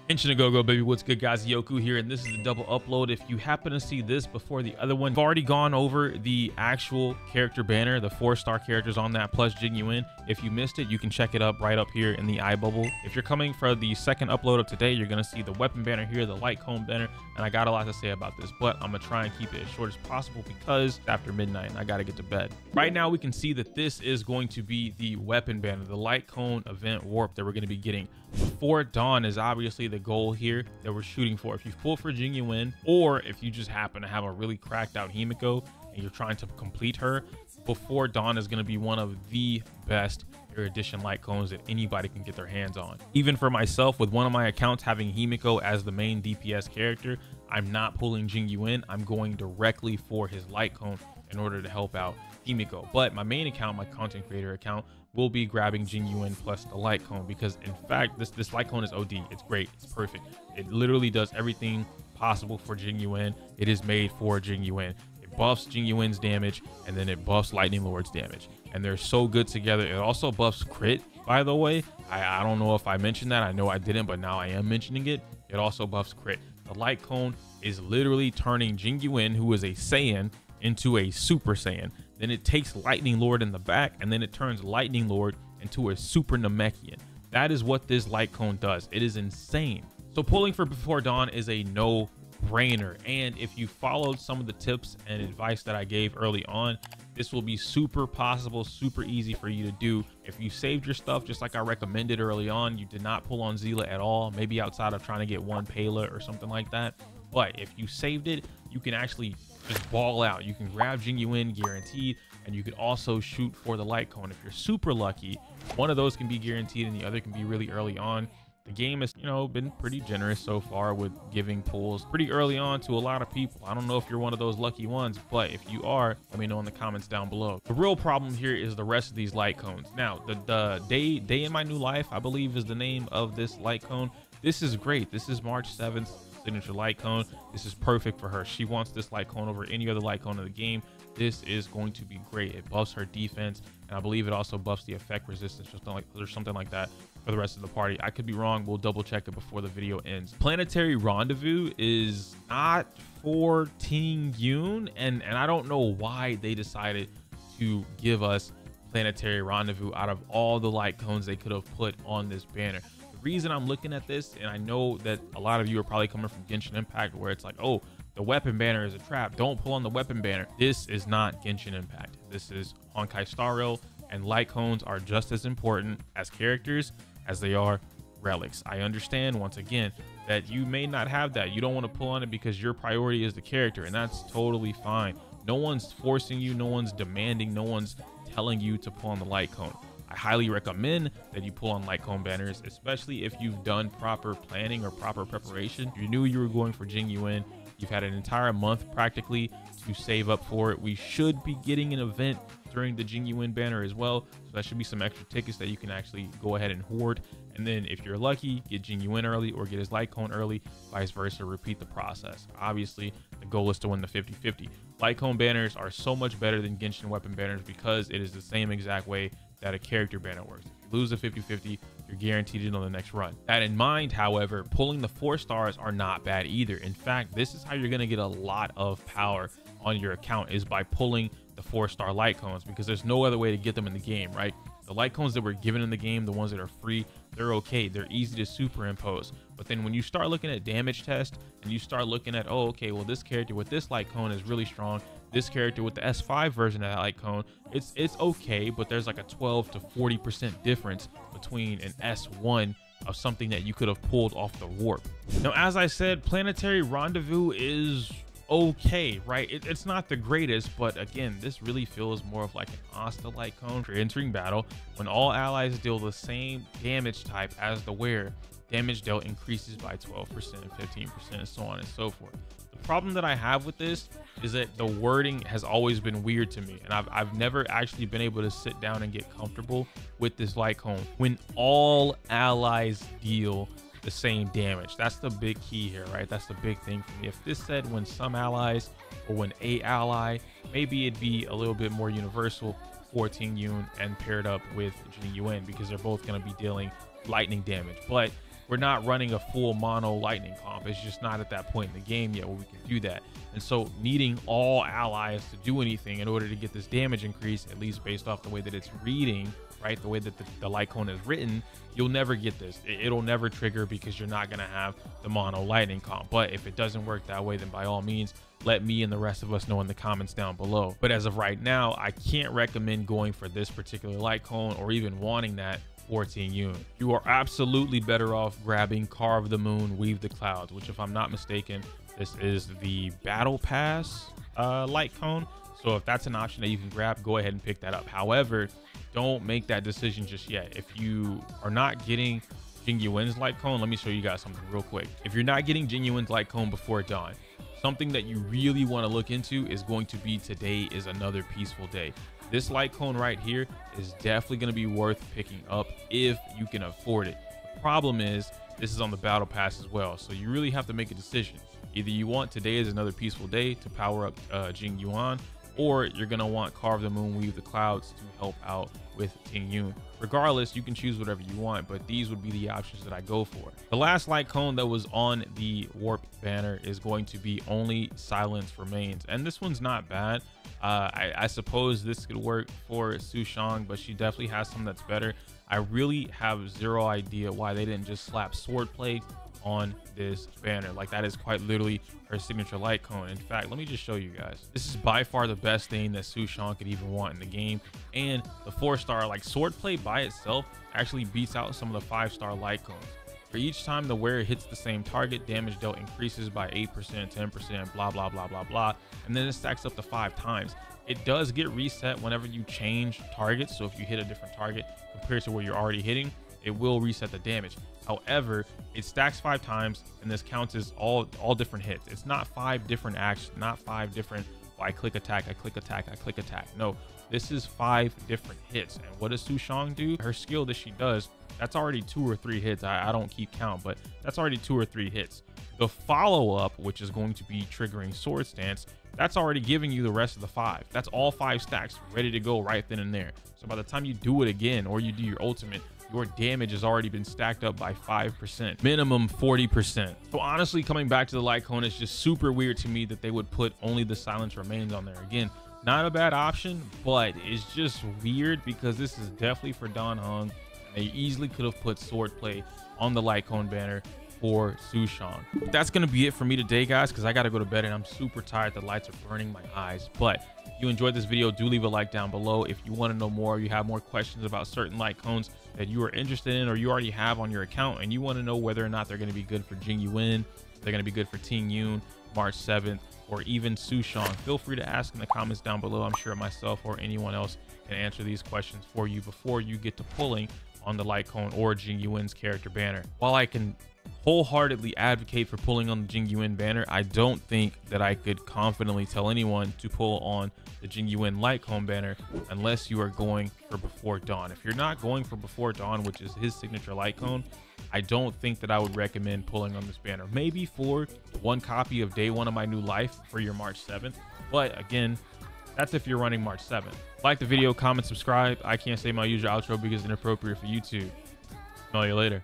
Ancient a go baby, what's good guys? Yoku here, and this is a double upload. If you happen to see this before the other one, I've already gone over the actual character banner, the 4-star characters on that plus Jing Yuan. If you missed it, you can check it up right up here in the eye bubble. If you're coming for the second upload of today, you're gonna see the weapon banner here, the light cone banner, and I got a lot to say about this, but I'm gonna try and keep it as short as possible because it's after midnight and I gotta get to bed. Right now we can see that this is going to be the weapon banner, the light cone event warp that we're gonna be getting before dawn is obviously the goal here that we're shooting for. If you pull for Jing Yuan, or if you just happen to have a really cracked out Himiko and you're trying to complete her, before dawn is going to be one of the best edition light cones that anybody can get their hands on. Even for myself, with one of my accounts having Himiko as the main DPS character, I'm not pulling Jing Yuan. I'm going directly for his light cone in order to help out Himiko. But my main account, my content creator account, will be grabbing Jing Yuan plus the light cone, because in fact this light cone is OD. It's great, it's perfect. It literally does everything possible for Jing Yuan. It is made for Jing Yuan. It buffs Jing Yuan's damage, and then it buffs Lightning Lord's damage, and they're so good together. It also buffs crit, by the way. I don't know if I mentioned that. I know I didn't, but now I am mentioning it. It also buffs crit. The light cone is literally turning Jing Yuan, who is a Saiyan, into a Super Saiyan. Then it takes Lightning Lord in the back, and then it turns Lightning Lord into a Super Namekian. That is what this light cone does. It is insane. So pulling for before dawn is a no-brainer, and if you followed some of the tips and advice that I gave early on, this will be super possible, super easy for you to do. If you saved your stuff just like I recommended early on, you did not pull on Zila at all, maybe outside of trying to get one Pela or something like that. But if you saved it, you can actually just ball out. You can grab Jing Yuan guaranteed, and you can also shoot for the light cone. If you're super lucky, one of those can be guaranteed and the other can be really early on. The game has, been pretty generous so far with giving pulls pretty early on to a lot of people. I don't know if you're one of those lucky ones, but if you are, let me know in the comments down below. The real problem here is the rest of these light cones. Now, the day in my new life, I believe, is the name of this light cone. This is great. This is March 7th. Signature light cone. This is perfect for her. She wants this light cone over any other light cone in the game. This is going to be great. It buffs her defense, and I believe it also buffs the effect resistance or something like that for the rest of the party. I could be wrong. We'll double check it before the video ends. Planetary Rendezvous is not for Tingyun, and I don't know why they decided to give us Planetary Rendezvous out of all the light cones they could have put on this banner. Reason I'm looking at this, and I know that a lot of you are probably coming from Genshin Impact, where it's like, oh, the weapon banner is a trap, don't pull on the weapon banner. This is not Genshin Impact. This is Honkai Star Rail, and light cones are just as important as characters as they are relics. I understand, once again, that you may not have that. You don't want to pull on it because your priority is the character, and that's totally fine. No one's forcing you, no one's demanding, no one's telling you to pull on the light cone. I highly recommend that you pull on light cone banners, especially if you've done proper planning or proper preparation. You knew you were going for Jing Yuan. You've had an entire month practically to save up for it. We should be getting an event during the Jing Yuan banner as well, so that should be some extra tickets that you can actually go ahead and hoard. And then if you're lucky, get Jing Yuan early or get his light cone early, vice versa, repeat the process. Obviously, the goal is to win the 50-50. Light cone banners are so much better than Genshin weapon banners because it is the same exact way that a character banner works. If you lose a 50-50, you're guaranteed it on the next run. That in mind, however, pulling the 4 stars are not bad either. In fact, this is how you're going to get a lot of power on your account, is by pulling the 4-star light cones, because there's no other way to get them in the game, right? The light cones that were given in the game, the ones that are free, they're okay. They're easy to superimpose. But then when you start looking at damage test and you start looking at, oh, okay, well, this character with this light cone is really strong. This character with the S5 version of that light cone, it's okay, but there's like a 12 to 40% difference between an S1 of something that you could have pulled off the warp. Now, as I said, Planetary Rendezvous is okay, right? It's not the greatest, but again, this really feels more of like an Asta light cone. For entering battle, when all allies deal the same damage type as the wearer, damage dealt increases by 12%, 15%, and so on and so forth. The problem that I have with this is that the wording has always been weird to me, and I've never actually been able to sit down and get comfortable with this light cone. When all allies deal the same damage, that's the big key here, right? That's the big thing for me. If this said when some allies or when a ally, maybe it'd be a little bit more universal for Tingyun and paired up with Jing Yuan, because they're both going to be dealing lightning damage. But we're not running a full mono lightning comp. It's just not at that point in the game yet where we can do that. And so needing all allies to do anything in order to get this damage increase, at least based off the way that it's reading, right, the way that the light cone is written, you'll never get this. It'll never trigger because you're not going to have the mono lightning comp. But if it doesn't work that way, then by all means, let me and the rest of us know in the comments down below. But as of right now, I can't recommend going for this particular light cone or even wanting that for Tingyun. You are absolutely better off grabbing Carve the Moon, Weave the Clouds, which, if I'm not mistaken, this is the Battle Pass light cone. So if that's an option that you can grab, go ahead and pick that up. However, don't make that decision just yet. If you are not getting Jing Yuan's light cone, let me show you guys something real quick. If you're not getting Jing Yuan's light cone before dawn, something that you really want to look into is going to be Today Is Another Peaceful Day. This light cone right here is definitely going to be worth picking up if you can afford it. The problem is this is on the battle pass as well, so you really have to make a decision. Either you want Today Is Another Peaceful Day to power up Jing Yuan, or you're going to want Carve the Moon, Weave the Clouds to help out with Tingyun. Regardless, you can choose whatever you want, but these would be the options that I go for. The last light cone that was on the warp banner is going to be Only Silence Remains, and this one's not bad. I suppose this could work for Sushang, but she definitely has some that's better. I really have zero idea why they didn't just slap Swordplay on this banner. Like, that is quite literally her signature light cone. In fact, let me just show you guys. This is by far the best thing that Sushang could even want in the game. And the 4-star, like, Swordplay by itself actually beats out some of the 5-star light cones. For each time the wearer hits the same target, damage dealt increases by 8%, 10%, blah, blah, blah, blah, blah. And then it stacks up to 5 times. It does get reset whenever you change targets. So if you hit a different target compared to where you're already hitting, it will reset the damage. However, it stacks 5 times, and this counts as all different hits. It's not 5 different actions, not 5 different, I click attack, I click attack, I click attack. No, this is 5 different hits. And what does Sushang do? Her skill that she does, that's already 2 or 3 hits. I don't keep count, but that's already 2 or 3 hits. The follow-up, which is going to be triggering Sword Stance, that's already giving you the rest of the 5. That's all 5 stacks ready to go right then and there. So by the time you do it again, or you do your ultimate, your damage has already been stacked up by 5%, minimum 40%. So honestly, coming back to the light cone, it's just super weird to me that they would put Only the Silence Remains on there. Again, not a bad option, but it's just weird because this is definitely for Dan Heng. They easily could have put Swordplay on the light cone banner for Sushang. That's gonna be it for me today, guys, because I gotta go to bed and I'm super tired. The lights are burning my eyes. But if you enjoyed this video, do leave a like down below. If you want to know more, you have more questions about certain light cones that you are interested in or you already have on your account, and you want to know whether or not they're going to be good for Jing Yuan, they're going to be good for Tingyun, March 7th, or even Sushang, feel free to ask in the comments down below. I'm sure myself or anyone else can answer these questions for you before you get to pulling on the light cone or Jing Yuan's character banner. While I can wholeheartedly advocate for pulling on the Jing Yuan banner, I don't think that I could confidently tell anyone to pull on the Jing Yuan light cone banner unless you are going for Before Dawn. If you're not going for Before Dawn, which is his signature light cone, I don't think that I would recommend pulling on this banner. Maybe for 1 copy of Day 1 of My New Life for your March 7th, but again, that's if you're running March 7th. Like the video, comment, subscribe. I can't say my usual outro because it's inappropriate for YouTube. Smell you later.